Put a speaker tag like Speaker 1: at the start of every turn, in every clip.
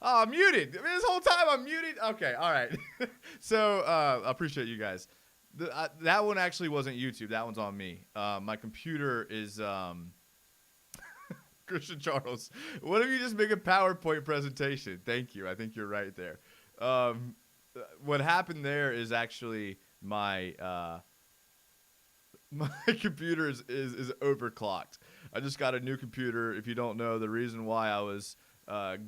Speaker 1: Oh, I'm muted. I mean, this whole time I'm muted. Okay, all right. So I appreciate you guys. That one actually wasn't YouTube. That one's on me. My computer is Christian Charles. What if you just make a PowerPoint presentation? Thank you. I think you're right there. Um, what happened there is actually my computer is overclocked. I just got a new computer. If you don't know, the reason why I was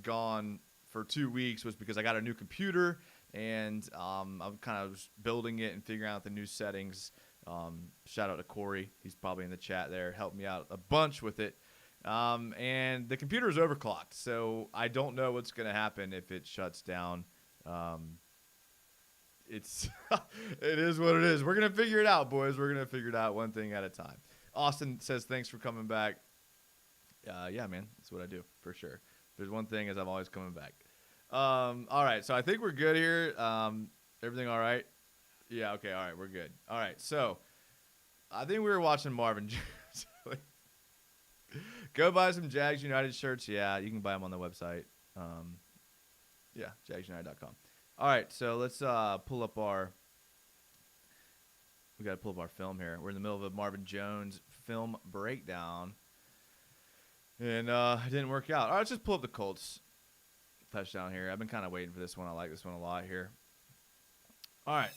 Speaker 1: gone for 2 weeks was because I got a new computer, and I'm kind of building it and figuring out the new settings. Shout out to Corey. He's probably in the chat there. Helped me out a bunch with it. And the computer is overclocked, so I don't know what's going to happen if it shuts down. It's it is what it is. We're gonna figure it out, boys. We're gonna figure it out one thing at a time. Austin says thanks for coming back. Yeah, man, that's what I do for sure. If there's one thing is I'm always coming back. All right, so I think we're good here. Everything all right? Yeah, okay, all right, we're good. All right, so I think we were watching Marvin Jones. Go buy some Jags United shirts. Yeah, you can buy them on the website. Yeah, jagsunited.com. All right, so let's pull up our. We got to pull up our film here. We're in the middle of a Marvin Jones film breakdown, and it didn't work out. All right, let's just pull up the Colts touchdown here. I've been kind of waiting for this one. I like this one a lot here. All right,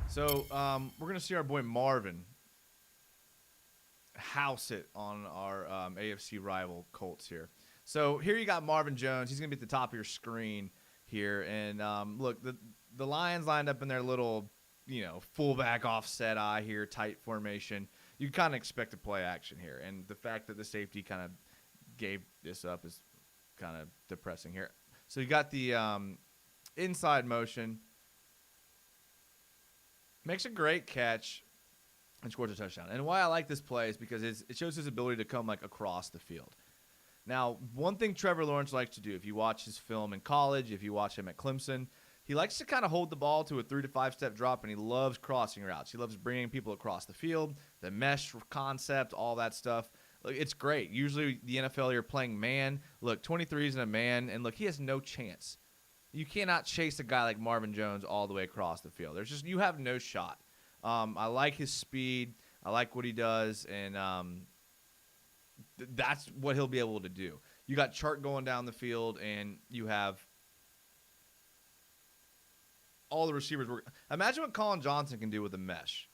Speaker 1: so we're gonna see our boy Marvin house it on our AFC rival Colts here. So here you got Marvin Jones. He's gonna be at the top of your screen here, and look, the Lions lined up in their little, fullback offset eye here, tight formation. You kind of expect to play action here, and the fact that the safety kind of gave this up is kind of depressing here. So you got the inside motion, makes a great catch, and scores a touchdown. And why I like this play is because it shows his ability to come across the field. Now, one thing Trevor Lawrence likes to do, if you watch his film in college, if you watch him at Clemson, he likes to kind of hold the ball to a 3 to 5 step drop, and he loves crossing routes. He loves bringing people across the field, the mesh concept, all that stuff. Look, it's great. Usually the NFL, you're playing man. Look, 23 isn't a man, and look, he has no chance. You cannot chase a guy like Marvin Jones all the way across the field. You have no shot. I like his speed. I like what he does, and that's what he'll be able to do. You got Chark going down the field, and you have all the receivers. Imagine what Colin Johnson can do with a mesh.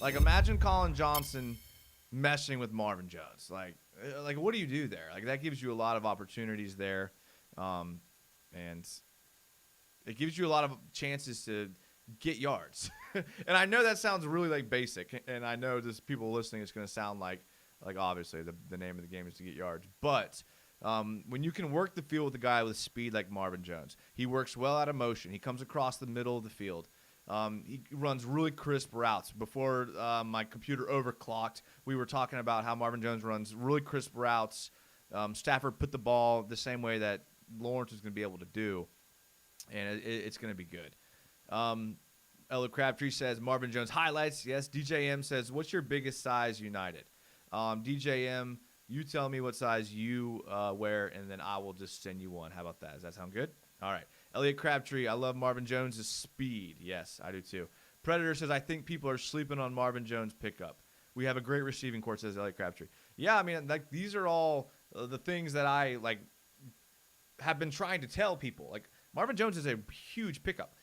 Speaker 1: Imagine Colin Johnson meshing with Marvin Jones. Like what do you do there? That gives you a lot of opportunities there, and it gives you a lot of chances to get yards. And I know that sounds really basic, and I know there's people listening, it's going to sound like obviously the name of the game is to get yards. But when you can work the field with a guy with speed like Marvin Jones, he works well out of motion. He comes across the middle of the field. He runs really crisp routes. Before my computer overclocked, we were talking about how Marvin Jones runs really crisp routes. Stafford put the ball the same way that Lawrence is going to be able to do, and it's going to be good. Ella Crabtree says Marvin Jones highlights. Yes. DJM says, what's your biggest size United? DJM, you tell me what size you wear, and then I will just send you one. How about that? Does that sound good? All right. Elliot Crabtree, I love Marvin Jones' speed. Yes, I do too. Predator says, I think people are sleeping on Marvin Jones' pickup. We have a great receiving corps, says Elliot Crabtree. Yeah, I mean, these are all the things that I have been trying to tell people. Marvin Jones is a huge pickup.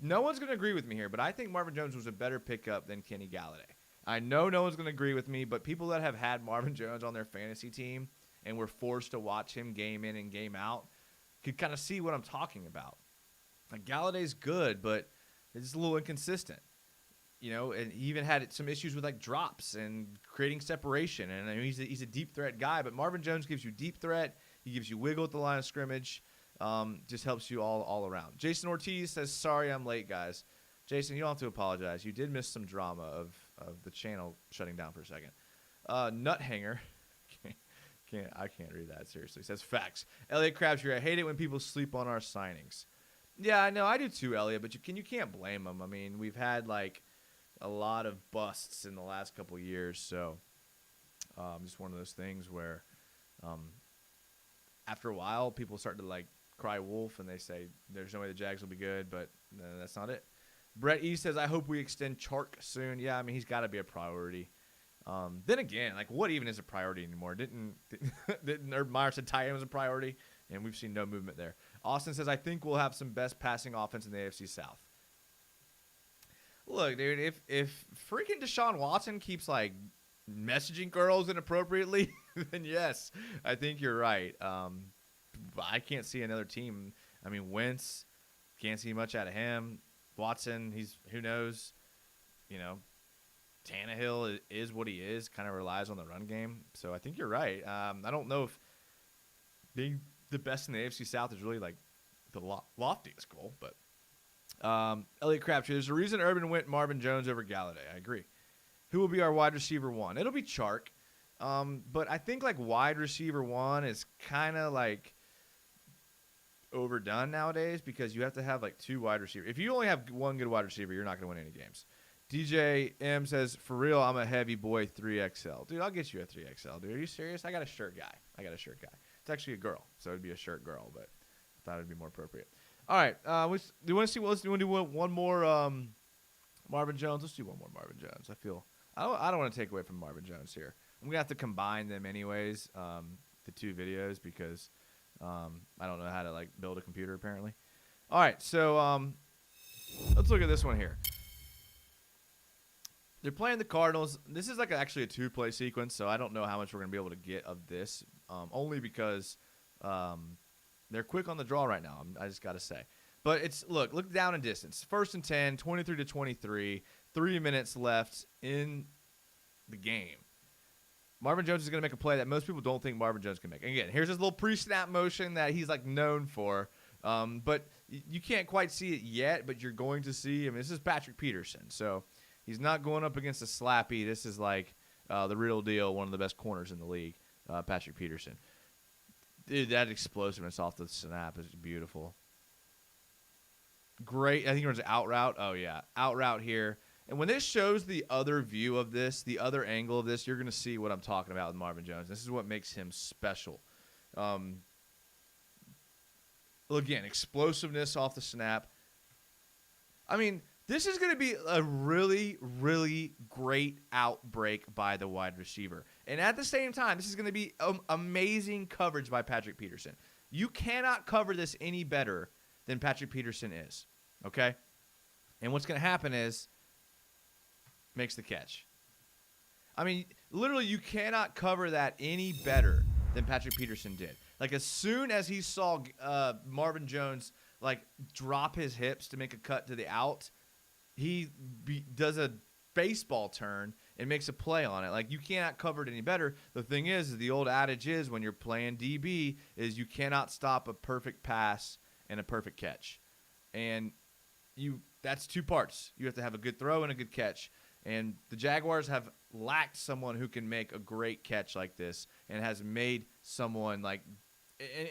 Speaker 1: No one's going to agree with me here, but I think Marvin Jones was a better pickup than Kenny Galladay. I know no one's going to agree with me, but people that have had Marvin Jones on their fantasy team and were forced to watch him game in and game out could kind of see what I'm talking about. Galladay's good, but it's a little inconsistent. And he even had some issues with drops and creating separation. And I mean, he's a deep threat guy, but Marvin Jones gives you deep threat. He gives you wiggle at the line of scrimmage. Just helps you all around. Jason Ortiz says, sorry I'm late, guys. Jason, you don't have to apologize. You did miss some drama of the channel shutting down for a second. Nut Hanger. I can't read that, seriously. Says facts. Elliot Crabtree, I hate it when people sleep on our signings. Yeah, I know. I do too, Elliot, but you can't blame them. I mean, we've had a lot of busts in the last couple of years, so just one of those things where after a while, people start to like cry wolf, and they say there's no way the Jags will be good, but that's not it. Brett E says, I hope we extend Chark soon. Yeah, I mean, he's got to be a priority. Then again, like, what even is a priority anymore? Didn't Urban Meyer said tight end was a priority, and we've seen no movement there. Austin says, I think we'll have some best passing offense in the AFC South. Look, dude, if freaking Deshaun Watson keeps, like, messaging girls inappropriately, then yes, I think you're right. I can't see another team. I mean, Wentz, can't see much out of him. Watson, who knows, Tannehill is what he is, kind of relies on the run game. So I think you're right. I don't know if being the best in the AFC South is really like the loftiest goal, but Elliot Crabtree, there's a reason Urban went Marvin Jones over Galladay. I agree. Who will be our wide receiver one? It'll be Chark. But I think like wide receiver one is kind of like overdone nowadays because you have to have like two wide receivers. If you only have one good wide receiver, you're not going to win any games. DJ M says, for real, I'm a heavy boy 3XL. Dude, I'll get you a 3XL, dude. Are you serious? I got a shirt guy. It's actually a girl, so it'd be a shirt girl, but I thought it'd be more appropriate. All right. Do you want to see what else? Do you want to do one more Marvin Jones? Let's do one more Marvin Jones. I don't want to take away from Marvin Jones here. I'm going to have to combine them anyways, the two videos, because I don't know how to like build a computer apparently. All right. So let's look at this one here. They're playing the Cardinals. This is like actually a two-play sequence, so I don't know how much we're going to be able to get of this, only because they're quick on the draw right now, I just got to say. But look down in distance. 1st and 10, 23-23, 3 minutes left in the game. Marvin Jones is going to make a play that most people don't think Marvin Jones can make. Again, here's his little pre-snap motion that he's like known for. But you can't quite see it yet, but you're going to see. I mean, this is Patrick Peterson, so he's not going up against a slappy. This is like the real deal, one of the best corners in the league, Patrick Peterson. Dude, that explosiveness off the snap is beautiful. Great. I think he runs an out route. Oh, yeah. Out route here. And when this shows the other view of this, the other angle of this, you're going to see what I'm talking about with Marvin Jones. This is what makes him special. Again, explosiveness off the snap. I mean, this is going to be a really, really great outbreak by the wide receiver. And at the same time, this is going to be amazing coverage by Patrick Peterson. You cannot cover this any better than Patrick Peterson is, okay? And what's going to happen is makes the catch. I mean, literally, you cannot cover that any better than Patrick Peterson did. Like, as soon as he saw Marvin Jones, like, drop his hips to make a cut to the out, he does a baseball turn and makes a play on it. Like, you cannot cover it any better. The thing is the old adage is when you're playing DB is you cannot stop a perfect pass and a perfect catch. And that's two parts. You have to have a good throw and a good catch. And the Jaguars have lacked someone who can make a great catch like this and has made someone like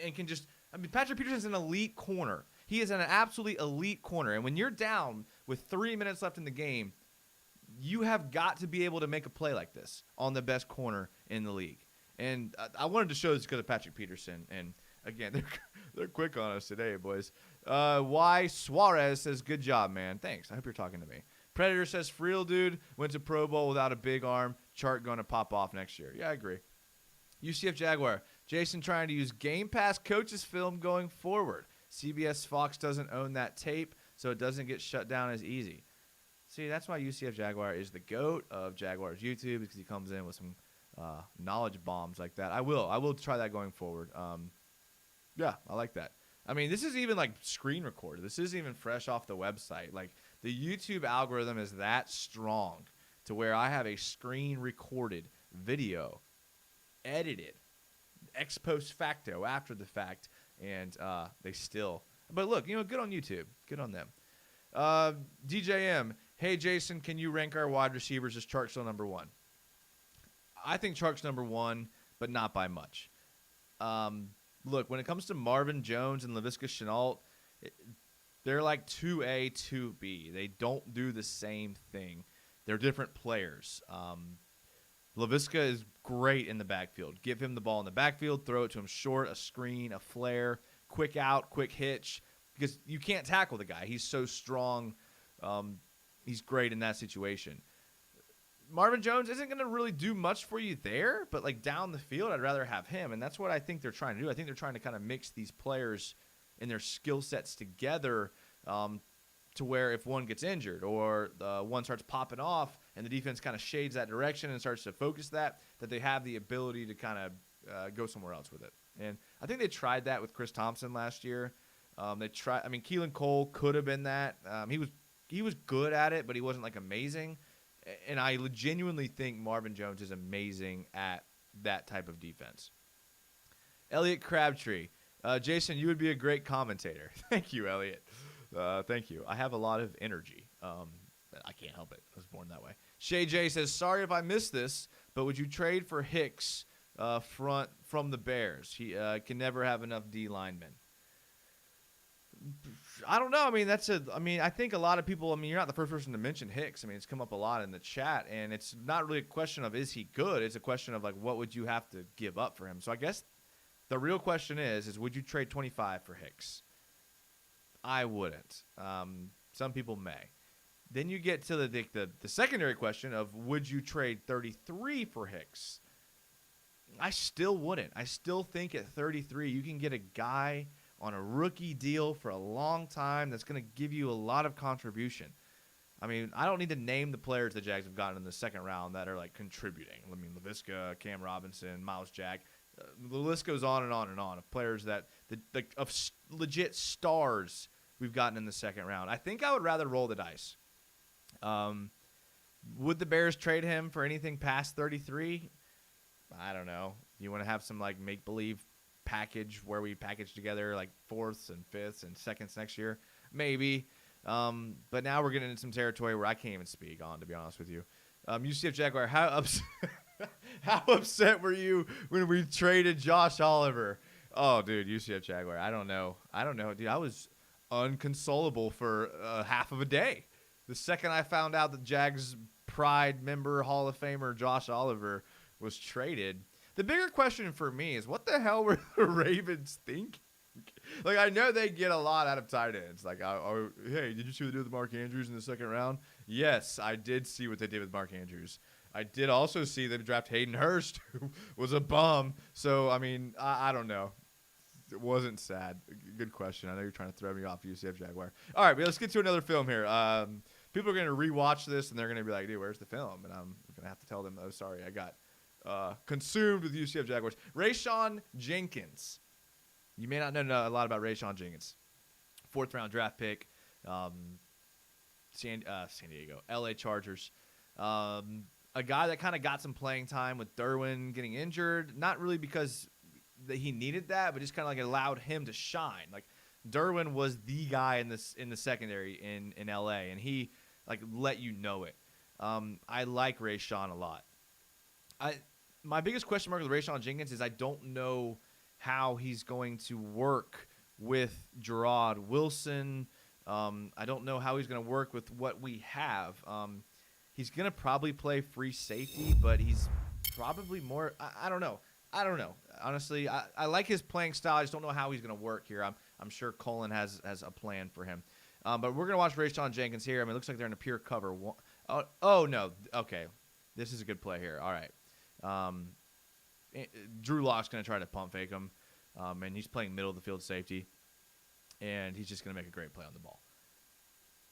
Speaker 1: and can just – I mean, Patrick Peterson's an elite corner. He is an absolutely elite corner. And when you're down with 3 minutes left in the game, you have got to be able to make a play like this on the best corner in the league. And I wanted to show this because of Patrick Peterson. And, again, they're quick on us today, boys. Y Suarez says, good job, man. Thanks. I hope you're talking to me. Predator says, Friel, dude, went to Pro Bowl without a big arm. Chart going to pop off next year. Yeah, I agree. UCF Jaguar. Jason trying to use Game Pass coaches film going forward. CBS Fox doesn't own that tape, so it doesn't get shut down as easy. See, that's why UCF Jaguar is the GOAT of Jaguars YouTube, because he comes in with some knowledge bombs like that. I will try that going forward. Yeah, I like that. I mean, this is even like screen recorded. This isn't even fresh off the website. Like, the YouTube algorithm is that strong to where I have a screen recorded video, edited, ex post facto, after the fact, and they still. But look, good on YouTube. Good on them. DJM, hey, Jason, can you rank our wide receivers? Is Chark still number one? I think Chark's number one, but not by much. Look, when it comes to Marvin Jones and Laviska Shenault, they're like 2A, 2B. They don't do the same thing. They're different players. Laviska is great in the backfield. Give him the ball in the backfield, throw it to him short, a screen, a flare, quick out, quick hitch, because you can't tackle the guy. He's so strong. He's great in that situation. Marvin Jones isn't going to really do much for you there, but like down the field, I'd rather have him, and that's what I think they're trying to do. I think they're trying to kind of mix these players and their skill sets together to where if one gets injured or one starts popping off and the defense kind of shades that direction and starts to focus that they have the ability to kind of go somewhere else with it. And I think they tried that with Chris Thompson last year. Keelan Cole could have been that. He was good at it, but he wasn't like amazing. And I genuinely think Marvin Jones is amazing at that type of defense. Elliot Crabtree. Jason, you would be a great commentator. Thank you, Elliot. Thank you. I have a lot of energy. I can't help it. I was born that way. Shay J says, sorry if I missed this, but would you trade for Hicks from the Bears? He can never have enough D linemen. I don't know. I think a lot of people, you're not the first person to mention Hicks. It's come up a lot in the chat, and it's not really a question of is he good. It's a question of like what would you have to give up for him. So I guess the real question is would you trade 25 for Hicks? I wouldn't. Some people may. Then you get to the secondary question of would you trade 33 for Hicks? I still wouldn't. I still think at 33 you can get a guy on a rookie deal for a long time that's going to give you a lot of contribution. I don't need to name the players the Jags have gotten in the second round that are like contributing. Laviska, Cam Robinson, Miles Jack. The list goes on and on and on of players that of legit stars we've gotten in the second round. I think I would rather roll the dice. Would the Bears trade him for anything past 33? I don't know. You want to have some like make-believe package where we package together like fourths and fifths and seconds next year? Maybe. But now we're getting into some territory where I can't even speak on, to be honest with you. UCF Jaguar, how upset were you when we traded Josh Oliver? Oh, dude, UCF Jaguar. I don't know. Dude, I was unconsolable for half of a day. The second I found out that Jags Pride member, Hall of Famer Josh Oliver was traded, the bigger question for me is what the hell were the Ravens thinking? Like, I know they get a lot out of tight ends. Like, hey, did you see what they did with Mark Andrews in the second round? Yes, I did see what they did with Mark Andrews. I did also see them draft Hayden Hurst, who was a bum. So, I don't know. It wasn't sad. Good question. I know you're trying to throw me off UCF Jaguar. All right, but let's get to another film here. People are going to rewatch this, and they're going to be like, dude, where's the film? And I'm going to have to tell them, oh, sorry, I got consumed with UCF Jaguars. Rayshawn Jenkins. You may not know a lot about Rayshawn Jenkins. 4th-round draft pick, San Diego, L.A. Chargers. A guy that kind of got some playing time with Derwin getting injured, not really because that he needed that, but just kind of like allowed him to shine. Like Derwin was the guy in the secondary in L.A., and he like let you know it. I like Rayshawn a lot. My biggest question mark with Rayshawn Jenkins is I don't know how he's going to work with Gerard Wilson. I don't know how he's going to work with what we have. He's going to probably play free safety, but he's probably more I don't know. Honestly, I like his playing style. I just don't know how he's going to work here. I'm sure Colin has a plan for him. But we're going to watch Rayshawn Jenkins here. It looks like they're in a pure cover. Oh, no. Okay. This is a good play here. All right. Drew Lock's going to try to pump fake him, and he's playing middle of the field safety, and he's just going to make a great play on the ball.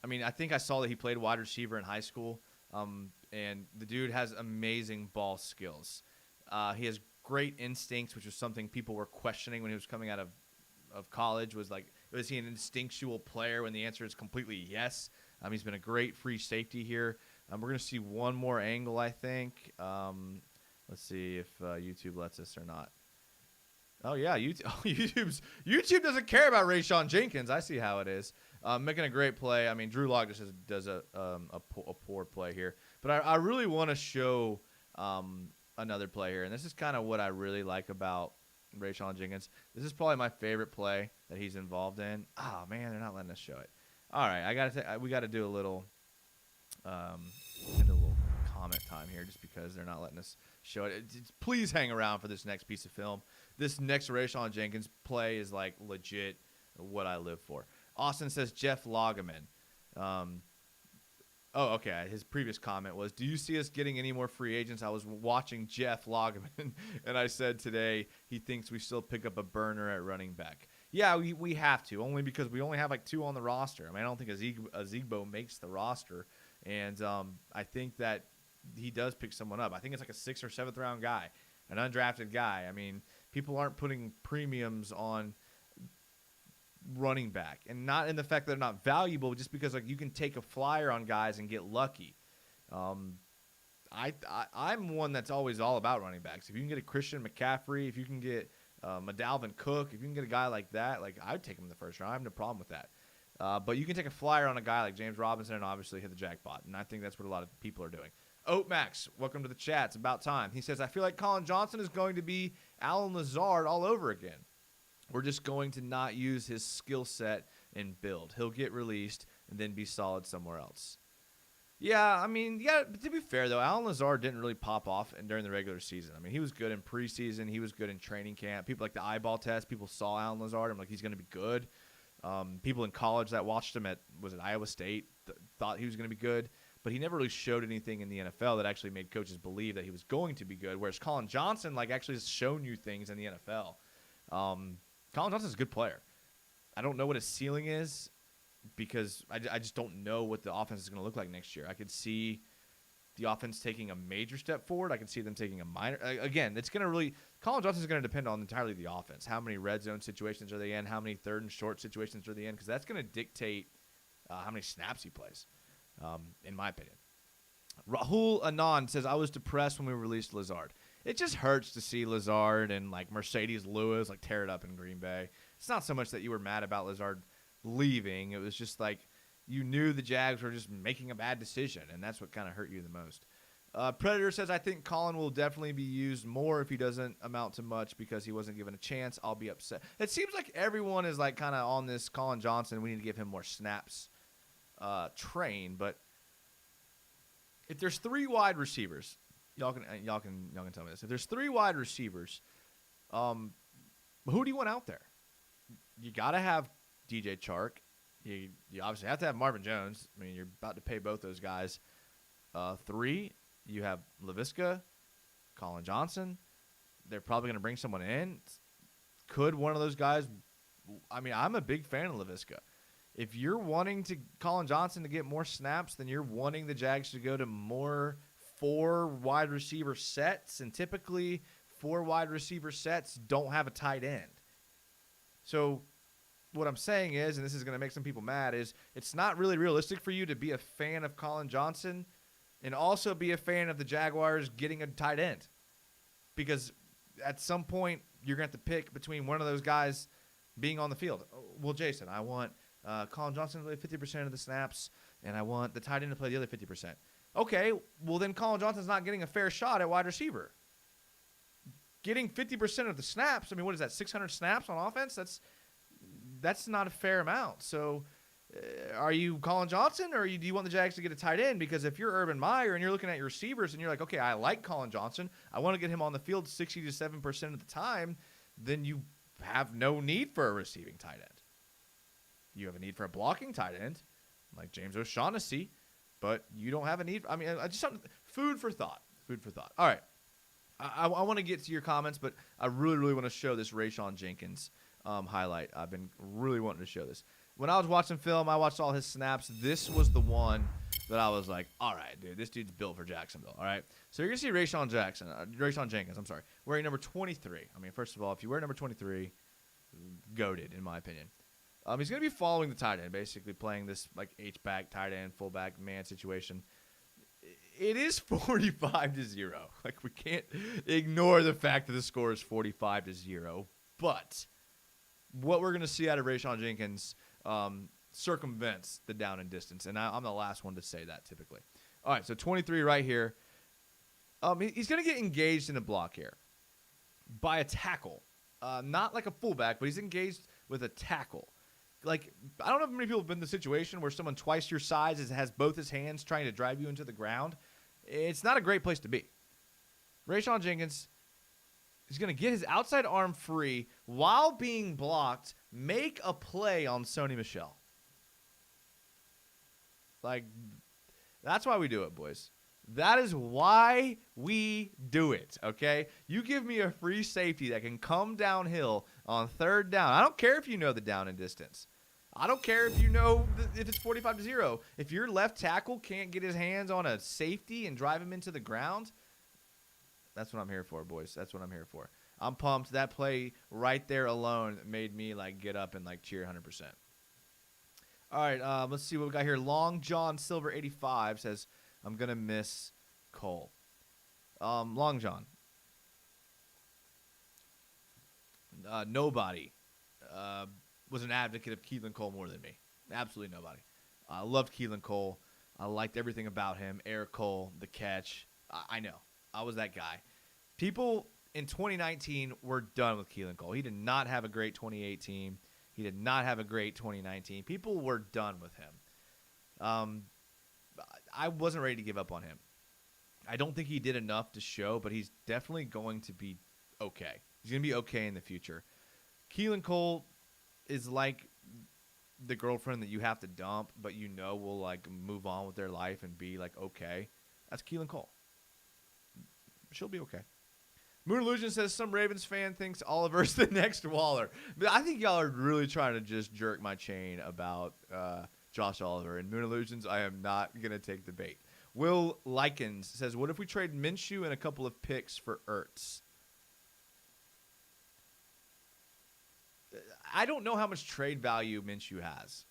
Speaker 1: I think I saw that he played wide receiver in high school, and the dude has amazing ball skills. He has great instincts, which was something people were questioning when he was coming out of college. Was he an instinctual player? When the answer is completely yes. He's been a great free safety here. We're going to see one more angle, I think. Let's see if YouTube lets us or not. Oh, yeah, YouTube doesn't care about Rayshawn Jenkins. I see how it is. Making a great play. Drew Lock just does a poor play here. But I really want to show another play here, and this is kind of what I really like about Rayshawn Jenkins. This is probably my favorite play that he's involved in. Oh, man, they're not letting us show it. All right, we got to do a little comment time here just because they're not letting us show it. Please hang around for this next piece of film. This next Rayshawn Jenkins play is like legit what I live for. Austin says Jeff Loggeman. Oh, okay. His previous comment was, do you see us getting any more free agents? I was watching Jeff Loggeman, and I said today he thinks we still pick up a burner at running back. Yeah, we have to, only because we only have like 2 on the roster. I mean, I don't think Azigbo makes the roster, and I think that he does pick someone up. I think it's like a 6th or 7th round guy, an undrafted guy. I mean, people aren't putting premiums on running back, and not in the fact that they're not valuable, just because like you can take a flyer on guys and get lucky. I'm one that's always all about running backs. If you can get a Christian McCaffrey, if you can get a Dalvin Cook, if you can get a guy like that, like I'd take him in the first round. I have no problem with that. But you can take a flyer on a guy like James Robinson and obviously hit the jackpot, and I think that's what a lot of people are doing. Oat Max, welcome to the chat. It's about time. He says, I feel like Colin Johnson is going to be Allen Lazard all over again. We're just going to not use his skill set and build. He'll get released and then be solid somewhere else. Yeah, I mean, yeah. To be fair, though, Allen Lazard didn't really pop off during the regular season. I mean, he was good in preseason. He was good in training camp. People like the eyeball test. People saw Allen Lazard. I'm like, he's going to be good. People in college that watched him at Iowa State thought he was going to be good. But he never really showed anything in the NFL that actually made coaches believe that he was going to be good. Whereas Colin Johnson, like, actually has shown you things in the NFL. Colin Johnson's a good player. I don't know what his ceiling is because I just don't know what the offense is going to look like next year. I could see the offense taking a major step forward. I could see them taking a minor. Again, it's going to really – Colin Johnson's going to depend on entirely the offense. How many red zone situations are they in? How many third and short situations are they in? Because that's going to dictate how many snaps he plays, in my opinion. Rahul Anand says, I was depressed when we released Lazard. It just hurts to see Lazard and like Mercedes Lewis like tear it up in Green Bay. It's not so much that you were mad about Lazard leaving. It was just like you knew the Jags were just making a bad decision, and that's what kind of hurt you the most. Predator says, I think Colin will definitely be used more if he doesn't amount to much because he wasn't given a chance. I'll be upset. It seems like everyone is like kind of on this Colin Johnson. We need to give him more snaps train, but if there's 3 wide receivers, y'all can tell me this. If there's 3 wide receivers, who do you want out there? You got to have DJ Chark. You obviously have to have Marvin Jones. I mean, you're about to pay both those guys. 3, you have LaVisca, Colin Johnson. They're probably going to bring someone in. Could one of those guys – I mean, I'm a big fan of LaVisca. If you're wanting Colin Johnson to get more snaps, then you're wanting the Jags to go to more 4 wide receiver sets, and typically 4 wide receiver sets don't have a tight end. So what I'm saying is, and this is going to make some people mad, is it's not really realistic for you to be a fan of Colin Johnson and also be a fan of the Jaguars getting a tight end, because at some point you're going to have to pick between one of those guys being on the field. Well, Jason, I want Colin Johnson to play 50% of the snaps, and I want the tight end to play the other 50%. Okay, well then Colin Johnson's not getting a fair shot at wide receiver. Getting 50% of the snaps, I mean, what is that, 600 snaps on offense? That's not a fair amount. So are you Colin Johnson, or do you want the Jags to get a tight end? Because if you're Urban Meyer and you're looking at your receivers and you're like, okay, I like Colin Johnson, I want to get him on the field 60 to 7% of the time, then you have no need for a receiving tight end. You have a need for a blocking tight end, like James O'Shaughnessy, but you don't have a need. I mean, food for thought. Food for thought. All right. I want to get to your comments, but I really, really want to show this Rayshawn Jenkins highlight. I've been really wanting to show this. When I was watching film, I watched all his snaps. This was the one that I was like, all right, dude, this dude's built for Jacksonville. All right. So you're going to see Rayshawn Jenkins, wearing number 23. I mean, first of all, if you wear number 23, goated, in my opinion. He's going to be following the tight end, basically playing this like H-back, tight end, fullback, man situation. It is 45-0. Like, we can't ignore the fact that the score is 45-0. But what we're going to see out of Rayshawn Jenkins circumvents the down and distance. And I'm the last one to say that typically. All right, so 23 right here. He's going to get engaged in a block here by a tackle. Not like a fullback, but he's engaged with a tackle. Like, I don't know if many people have been in the situation where someone twice your size has both his hands trying to drive you into the ground. it's not a great place to be. Rayshawn Jenkins is going to get his outside arm free while being blocked, make a play on Sony Michel. Like, that's why we do it, boys. That is why we do it, okay? You give me a free safety that can come downhill on third down. I don't care if you know the down and distance. I don't care if you know if it's 45-0. If your left tackle can't get his hands on a safety and drive him into the ground, that's what I'm here for, boys. That's what I'm here for. I'm pumped. That play right there alone made me like get up and like cheer 100%. All right, let's see what we got here. Long John Silver 85 says, I'm going to miss Cole. Long John. Nobody was an advocate of Keelan Cole more than me. Absolutely nobody. I loved Keelan Cole. I liked everything about him. Eric Cole, the catch. I know. I was that guy. People in 2019 were done with Keelan Cole. He did not have a great 2018. He did not have a great 2019. People were done with him. I wasn't ready to give up on him. I don't think he did enough to show, but he's definitely going to be okay. He's going to be okay in the future. Keelan Cole is like the girlfriend that you have to dump, but you know will like move on with their life and be like okay. That's Keelan Cole. She'll be okay. Moon Illusion says some Ravens fan thinks Oliver's the next Waller. But I think y'all are really trying to just jerk my chain about Josh Oliver. And Moon Illusions, I am not going to take the bait. Will Likens says, what if we trade Minshew and a couple of picks for Ertz? I don't know how much trade value Minshew has.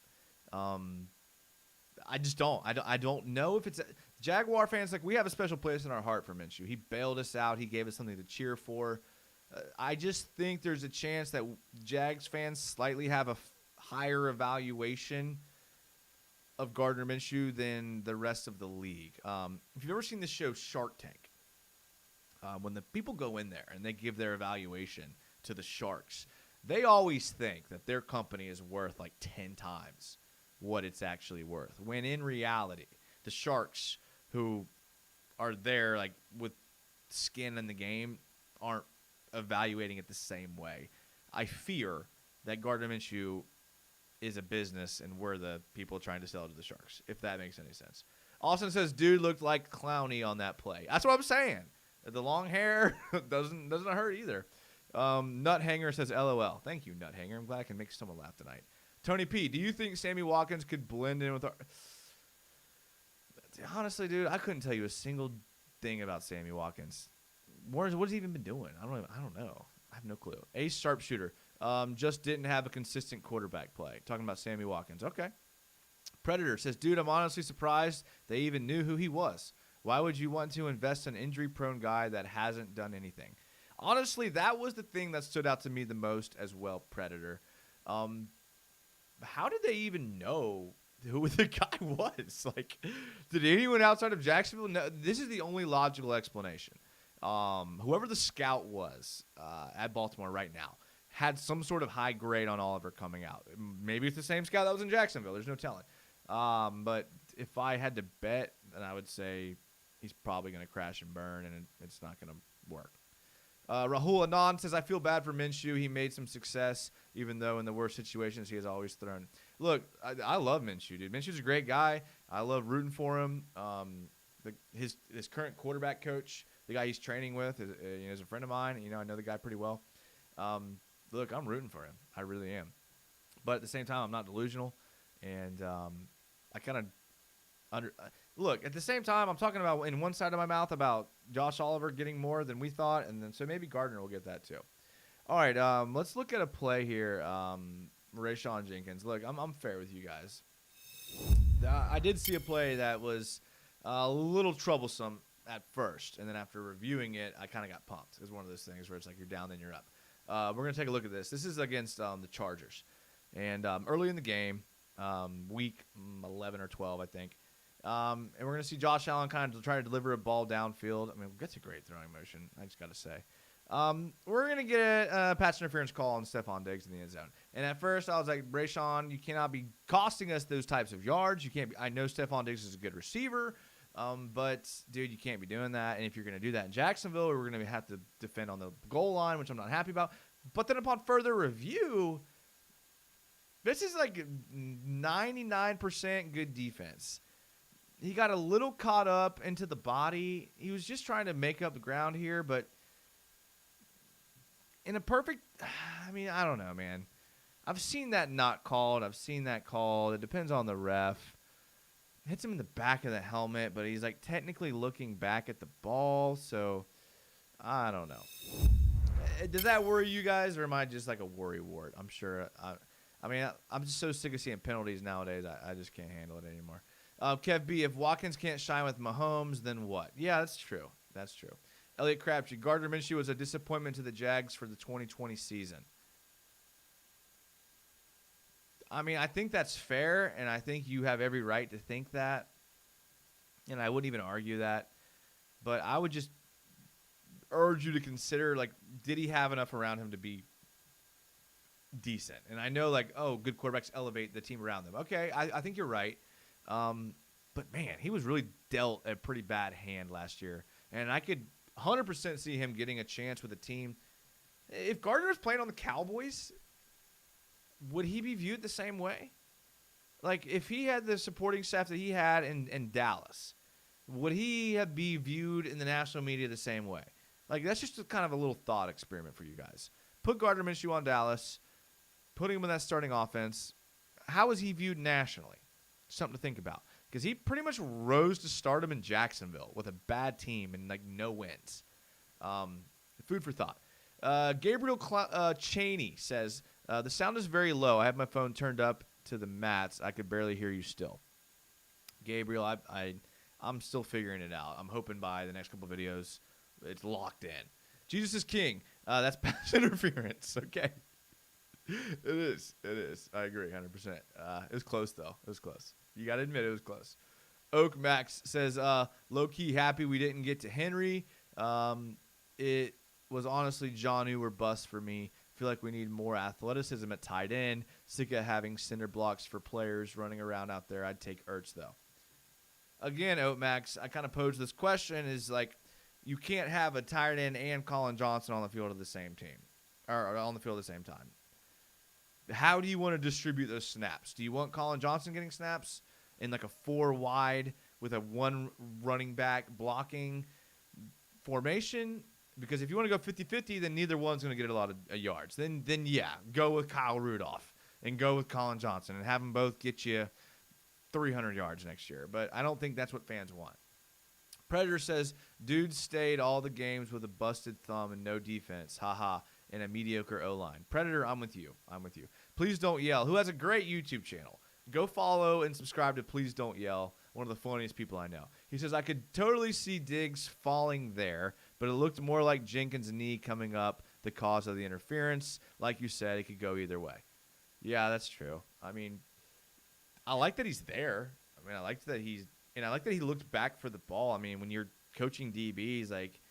Speaker 1: I just don't. I don't know if it's Jaguar fans. Like, we have a special place in our heart for Minshew. He bailed us out. He gave us something to cheer for. I just think there's a chance that Jags fans slightly have a higher evaluation of Gardner Minshew than the rest of the league. If you've ever seen the show Shark Tank, when the people go in there and they give their evaluation to the Sharks, they always think that their company is worth like 10 times what it's actually worth. When in reality, the Sharks, who are there like with skin in the game, aren't evaluating it the same way. I fear that Gardner Minshew is a business and we're the people trying to sell it to the Sharks, if that makes any sense. Austin says, dude looked like Clowney on that play. That's what I'm saying. The long hair doesn't hurt either. Nut Hanger says, LOL. Thank you, Nut Hanger. I'm glad I can make someone laugh tonight. Tony P, do you think Sammy Watkins could blend in with our... Honestly, dude, I couldn't tell you a single thing about Sammy Watkins. What has he even been doing? I don't know. I have no clue. Ace sharpshooter. Just didn't have a consistent quarterback play. Talking about Sammy Watkins. Okay. Predator says, dude, I'm honestly surprised they even knew who he was. Why would you want to invest in an injury-prone guy that hasn't done anything? Honestly, that was the thing that stood out to me the most as well, Predator. How did they even know who the guy was? Like, did anyone outside of Jacksonville know? This is the only logical explanation. Whoever the scout was at Baltimore right now had some sort of high grade on Oliver coming out. Maybe it's the same scout that was in Jacksonville. There's no telling. But if I had to bet, then I would say he's probably going to crash and burn, and it's not going to work. Rahul Anand says, I feel bad for Minshew. He made some success, even though in the worst situations he has always thrown. Look, I love Minshew, dude. Minshew's a great guy. I love rooting for him. His current quarterback coach, the guy he's training with, is a friend of mine. I know the guy pretty well. Look, I'm rooting for him. I really am. But at the same time, I'm not delusional. And I kind of look, at the same time, I'm talking about in one side of my mouth about Josh Oliver getting more than we thought, and then so maybe Gardner will get that too. All right, let's look at a play here. Rayshawn Jenkins. Look, I'm fair with you guys. I did see a play that was a little troublesome at first, and then after reviewing it, I kind of got pumped. It was one of those things where it's like you're down, then you're up. We're going to take a look at this. This is against the Chargers. And early in the game, week 11 or 12, I think, and we're going to see Josh Allen kind of try to deliver a ball downfield. I mean, that's a great throwing motion, I just got to say. We're going to get a pass interference call on Stephon Diggs in the end zone. And at first, I was like, Rayshawn, you cannot be costing us those types of yards. You can't be, I know Stephon Diggs is a good receiver. But, dude, you can't be doing that. And if you're going to do that in Jacksonville, we're going to have to defend on the goal line, which I'm not happy about. But then upon further review, this is like 99% good defense. He got a little caught up into the body. He was just trying to make up the ground here, but in a perfect – I mean, I don't know, man. I've seen that not called. I've seen that called. It depends on the ref. Hits him in the back of the helmet, but he's, like, technically looking back at the ball, so I don't know. Does that worry you guys, or am I just like a worry wart? I'm sure – I mean, I'm just so sick of seeing penalties nowadays. I just can't handle it anymore. Kev B, if Watkins can't shine with Mahomes, then what? Yeah, that's true. That's true. Elliot Crabtree, Gardner Minshew was a disappointment to the Jags for the 2020 season. I mean, I think that's fair, and I think you have every right to think that, and I wouldn't even argue that. But I would just urge you to consider, like, did he have enough around him to be decent? And I know, like, oh, good quarterbacks elevate the team around them. Okay, I think you're right. But, man, he was really dealt a pretty bad hand last year. And I could 100% see him getting a chance with a team. If Gardner was playing on the Cowboys, would he be viewed the same way? Like, if he had the supporting staff that he had in Dallas, would he be viewed in the national media the same way? Like, that's just kind of a little thought experiment for you guys. Put Gardner Minshew on Dallas, putting him in that starting offense. How is he viewed nationally? Something to think about. Because he pretty much rose to stardom in Jacksonville with a bad team and, like, no wins. Food for thought. Gabriel Cheney says, the sound is very low. I have my phone turned up to the mats. I could barely hear you still. Gabriel, I'm still figuring it out. I'm hoping by the next couple of videos it's locked in. Jesus is king. That's pass interference. Okay. It is. I agree 100%. It was close, though. It was close. You got to admit it was close. Oak Max says, low-key happy we didn't get to Henry. It was honestly Jonnu or bust for me. Feel like we need more athleticism at tight end. Sick of having cinder blocks for players running around out there. I'd take Ertz, though. Again, Oak Max, I kind of posed this question is, like, you can't have a tight end and Colin Johnson on the field at the same team. Or on the field at the same time. How do you want to distribute those snaps? Do you want Colin Johnson getting snaps in like a 4 wide with a 1 running back blocking formation? Because if you want to go 50-50, then neither one's going to get a lot of yards. Then yeah, go with Kyle Rudolph and go with Colin Johnson and have them both get you 300 yards next year. But I don't think that's what fans want. Predator says, dude stayed all the games with a busted thumb and no defense. Haha. And a mediocre O-line. Predator, I'm with you. Please Don't Yell, who has a great YouTube channel. Go follow and subscribe to Please Don't Yell, one of the funniest people I know. He says, I could totally see Diggs falling there, but it looked more like Jenkins' knee coming up the cause of the interference. Like you said, it could go either way. Yeah, that's true. I mean, I like that he's there. I mean, I like that he looked back for the ball. I mean, when you're coaching DBs, like,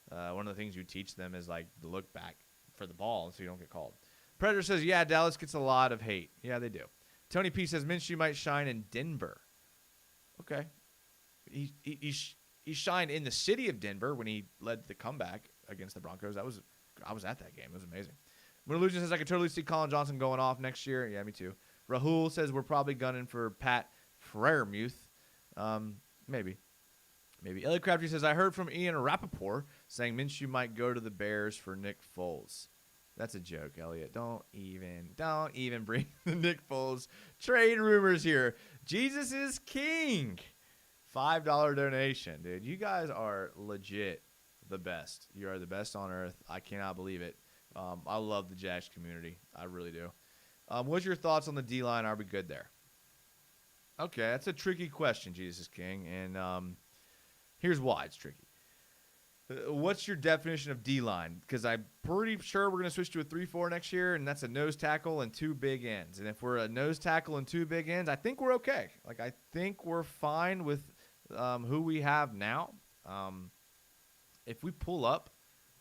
Speaker 1: one of the things you teach them is, like, to look back for the ball so you don't get called. Predator says, yeah, Dallas gets a lot of hate. Yeah, they do. Tony P says, Minshew might shine in Denver. Okay. He shined in the city of Denver when he led the comeback against the Broncos. I was at that game. It was amazing. Illusion says, I could totally see Colin Johnson going off next year. Yeah, me too. Rahul says, we're probably gunning for Pat Freiermuth. Maybe. Elliot Crabtree says, I heard from Ian Rappaport saying Minshew might go to the Bears for Nick Foles. That's a joke, Elliot. Don't even bring the Nick Foles trade rumors here. Jesus is king. $5 donation, dude. You guys are legit the best. You are the best on earth. I cannot believe it. I love the Jags community. I really do. What's your thoughts on the D-line? Are we good there? Okay, that's a tricky question, Jesus is king. And here's why it's tricky. What's your definition of D-line? Because I'm pretty sure we're going to switch to a 3-4 next year, and that's a nose tackle and 2 big ends. And if we're a nose tackle and 2 big ends, I think we're okay. Like, I think we're fine with who we have now. If we pull up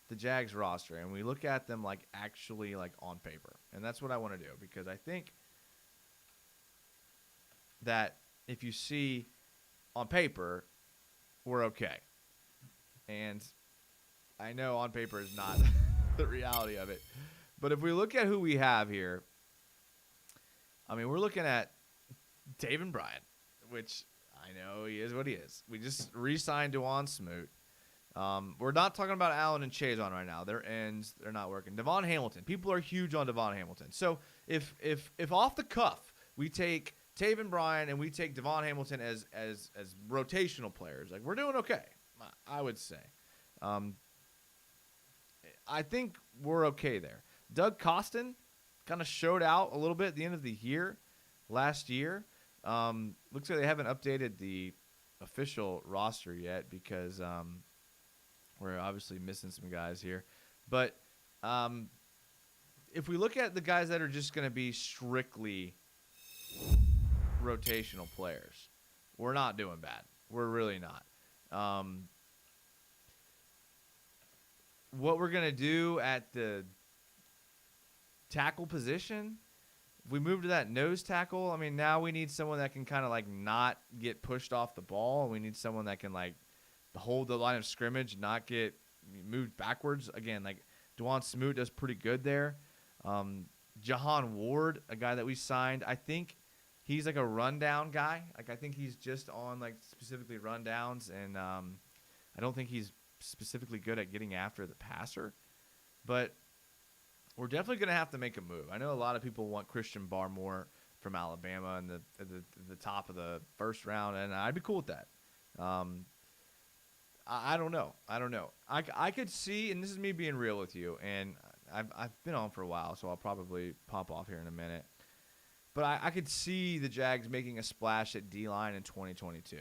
Speaker 1: the Jags roster and we look at them, like, actually, like, on paper, and that's what I want to do, because I think that if you see on paper we're okay. And I know on paper is not the reality of it. But if we look at who we have here, I mean, we're looking at Taven Bryan, which I know he is what he is. We just re-signed Dawon Smoot. We're not talking about Allen and Chazon right now. They're ends. They're not working. Devon Hamilton. People are huge on Devon Hamilton. So if off the cuff we take Taven Bryan and we take Devon Hamilton as rotational players, like, we're doing okay, I would say. I think we're okay there. Doug Costin kind of showed out a little bit at the end of the year last year. Looks like they haven't updated the official roster yet because we're obviously missing some guys here. But if we look at the guys that are just going to be strictly rotational players, we're not doing bad. We're really not. What we're going to do at the tackle position, if we move to that nose tackle, I mean, now we need someone that can kind of, like, not get pushed off the ball. We need someone that can, like, hold the line of scrimmage, not get moved backwards. Again, like, Dawon Smoot does pretty good there. Jahan Ward, a guy that we signed, I think he's like a rundown guy. Like, I think he's just on, like, specifically rundowns, and I don't think he's specifically good at getting after the passer. But we're definitely going to have to make a move. I know a lot of people want Christian Barmore from Alabama in the top of the first round, and I'd be cool with that. I don't know. I could see, and this is me being real with you, and I've been on for a while, so I'll probably pop off here in a minute. But I could see the Jags making a splash at D-line in 2022.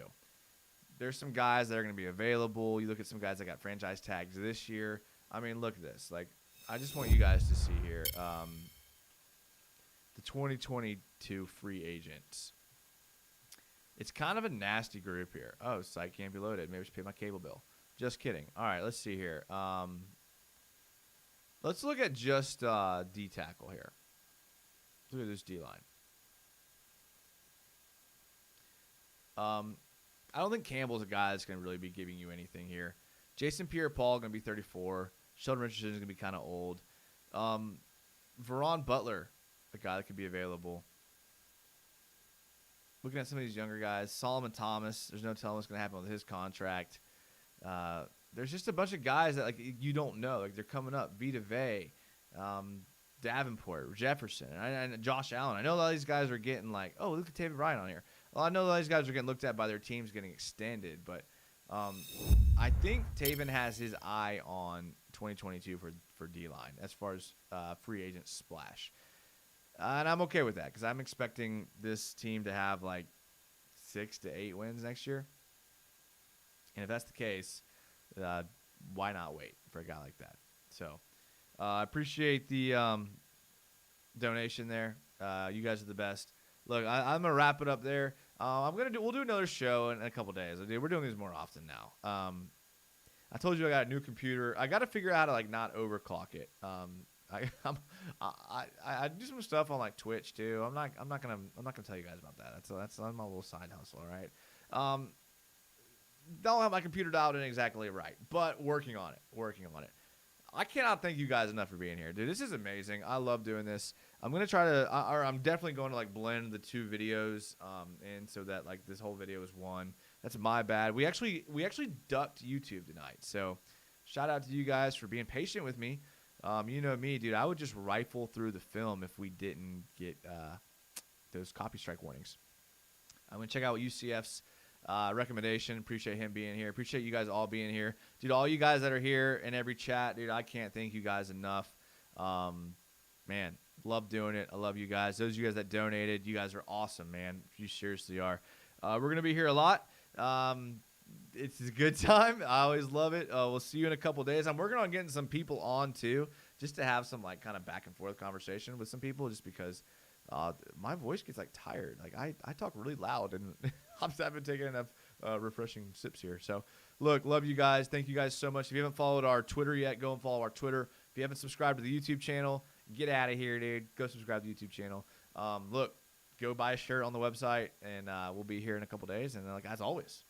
Speaker 1: There's some guys that are going to be available. You look at some guys that got franchise tags this year. I mean, look at this. Like, I just want you guys to see here the 2022 free agents. It's kind of a nasty group here. Oh, site can't be loaded. Maybe I should pay my cable bill. Just kidding. All right, let's see here. Let's look at just D tackle here. Look at this D line. I don't think Campbell's a guy that's going to really be giving you anything here. Jason Pierre-Paul going to be 34. Sheldon Richardson is going to be kind of old. Veron Butler, a guy that could be available. Looking at some of these younger guys, Solomon Thomas, there's no telling what's going to happen with his contract. There's just a bunch of guys that, like, you don't know. Like, they're coming up. Vita Vey, Davenport, Jefferson, and Josh Allen. I know a lot of these guys are getting, like, oh, look at Taven Bryan on here. Well, I know a lot of these guys are getting looked at by their teams getting extended, but I think Taven has his eye on 2022 for D-line as far as free agent splash. And I'm okay with that because I'm expecting this team to have like 6 to 8 wins next year. And if that's the case, why not wait for a guy like that? So I appreciate the donation there. You guys are the best. Look, I'm gonna wrap it up there. We'll do another show in a couple days. We're doing these more often now. I told you I got a new computer. I got to figure out how to, like, not overclock it. I do some stuff on, like, Twitch too. I'm not gonna tell you guys about that. That's my little side hustle. All right. Don't have my computer dialed in exactly right, but working on it. I cannot thank you guys enough for being here, dude. This is amazing. I love doing this. I'm gonna try to, or I'm definitely going to, like, blend the two videos, and so that, like, this whole video is one. That's my bad. We actually ducked YouTube tonight, so shout out to you guys for being patient with me. You know me, dude. I would just rifle through the film if we didn't get those copy strike warnings. I'm gonna check out UCF's recommendation. Appreciate him being here. Appreciate you guys all being here, dude. All you guys that are here in every chat, dude. I can't thank you guys enough. Man, love doing it. I love you guys. Those of you guys that donated, you guys are awesome, man. You seriously are. We're gonna be here a lot. It's a good time. I always love it. We'll see you in a couple days. I'm working on getting some people on too, just to have some, like, kind of back and forth conversation with some people, just because my voice gets, like, tired. Like, I talk really loud, and I haven't taken enough refreshing sips here. So, look, love you guys. Thank you guys so much. If you haven't followed our Twitter yet, go and follow our Twitter. If you haven't subscribed to the YouTube channel, get out of here, dude. Go subscribe to the YouTube channel. Look, go buy a shirt on the website, and we'll be here in a couple days. And, like, as always,